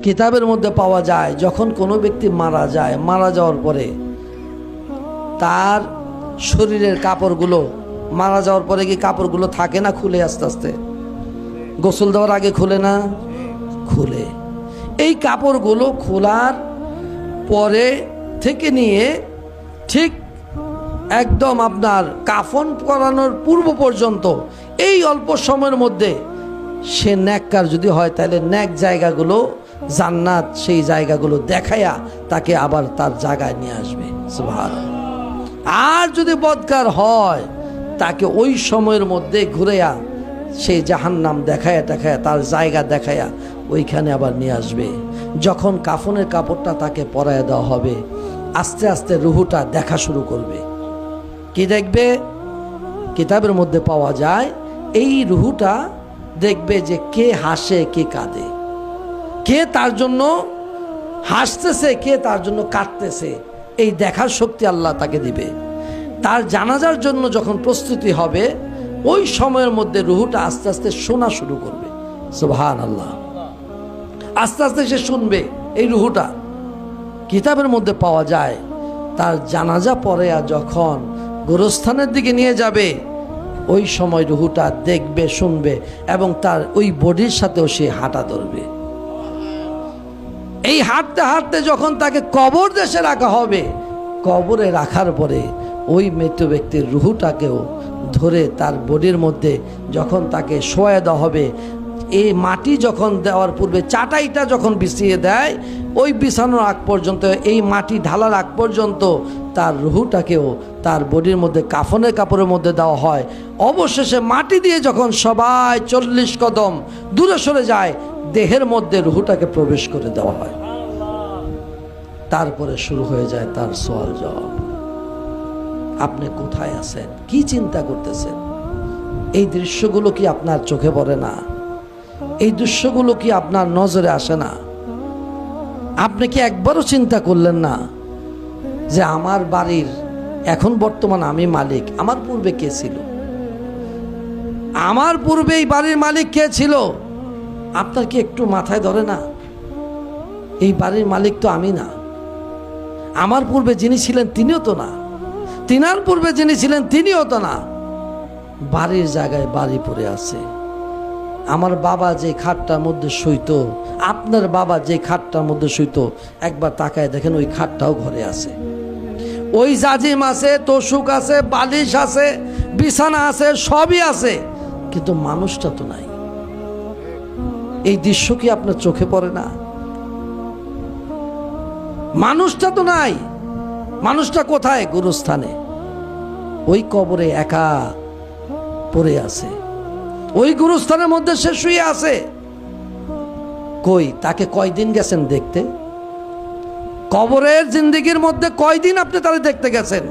কিতাবের মধ্যে পাওয়া যায় যখন কোনো ব্যক্তি মারা যায়, মারা যাওয়ার পরে তার শরীরের কাপড়গুলো, মারা যাওয়ার পরে কি কাপড়গুলো থাকে না খুলে আস্তে আস্তে? গোসল দেওয়ার আগে খুলে না? খুলে। এই কাপড়গুলো খোলার পরে থেকে নিয়ে ঠিক একদম আপনার কাফন করানোর পূর্ব পর্যন্ত এই অল্প সময়ের মধ্যে সে নেককার যদি হয় তাহলে নেক জায়গাগুলো, জান্নাত সেই জায়গাগুলো দেখাইয়া তাকে আবার তার জায়গায় নিয়ে আসবে। সুবহানাল্লাহ। আর যদি বদকার হয় তাকে ওই সময়ের মধ্যে ঘুরেয়া সেই জাহান্নাম দেখায়া তার জায়গা দেখায়া ওইখানে আবার নিয়ে আসবে। যখন কাফনের কাপড়টা তাকে পরাইয়া দেওয়া হবে, আস্তে আস্তে রুহুটা দেখা শুরু করবে। কি দেখবে? কিতাবের মধ্যে পাওয়া যায় এই রুহুটা দেখবে যে কে হাসে কে কাঁদে, কে তার জন্য হাসতেছে কে তার জন্য কাঁদতেছে, এই দেখার শক্তি আল্লাহ তাকে দিবে। তার জানাজার জন্য যখন প্রস্তুতি হবে ওই সময়ের মধ্যে রুহুটা আস্তে আস্তে শোনা শুরু করবে। সুবহানাল্লাহ। আস্তে আস্তে সে শুনবে। এই রুহুটা কিতাবের মধ্যে পাওয়া যায় তার জানাজা পরে যখন গোরস্থানের দিকে নিয়ে যাবে ওই সময় রুহুটা দেখবে, শুনবে এবং তার ওই বডির সাথেও সে হাঁটা ধরবে। এই হাঁটতে হাঁটতে যখন তাকে কবর দেশে রাখা হবে, কবরে রাখার পরে ওই মৃত ব্যক্তির রুহুটাকেও ধরে তার বডির মধ্যে যখন তাকে শোয়া দেওয়া হবে, এই মাটি যখন দেওয়ার পূর্বে চাটাইটা যখন বিছিয়ে দেয়, ওই বিছানোর আগ পর্যন্ত, এই মাটি ঢালার আগ পর্যন্ত তার রুহুটাকেও তার বডির মধ্যে কাফনের কাপড়ের মধ্যে দেওয়া হয়। অবশেষে মাটি দিয়ে যখন সবাই 40 কদম দূরে সরে যায়, দেহের মধ্যে রুহুটাকে প্রবেশ করে দেওয়া হয়। তারপরে শুরু হয়ে যায় তার সওয়াল জবাব। আপনি কোথায় আছেন? কি চিন্তা করতেছেন? এই দৃশ্যগুলো কি আপনার চোখে পড়ে না? এই দৃশ্যগুলো কি আপনার নজরে আসে না? আপনি কি একবারও চিন্তা করলেন না যে আমার বাড়ির এখন বর্তমান আমি মালিক, আমার পূর্বে কে ছিল? আমার পূর্বে এই বাড়ির মালিক কে ছিল? আপনার কি একটু মাথায় ধরে না? এই বাড়ির মালিক তো আমি না। আমার পূর্বে যিনি ছিলেন তিনিও তো না, তিনার পূর্বে যিনি ছিলেন তিনিও তো না। বাড়ির জায়গায় বাড়ি পড়ে আছে। আমার বাবা যে খাটটার মধ্যে শুইতো, আপনার বাবা যে খাটটার মধ্যে শুইতো, একবার তাকায় দেখেন ওই খাটটাও ঘরে আছে। ওই জাজিম আছে, তোষক আছে, বালিশ আছে, বিছানা আছে, সবই আছে, কিন্তু মানুষটা তো নাই। এই দৃশ্য কি আপনার চোখে পড়ে না? মানুষটা তো নাই। মানুষটা কোথায়? গুরুস্থানে, ওই কবরে একা পড়ে আছে। ওই গুরুস্থানের মধ্যে সে শুয়ে আছে। কই তাকে কয়দিন গেছেন দেখতে? কবরের জিন্দেগির মধ্যে কয়দিন আপনি তাকে দেখতে গেছেন?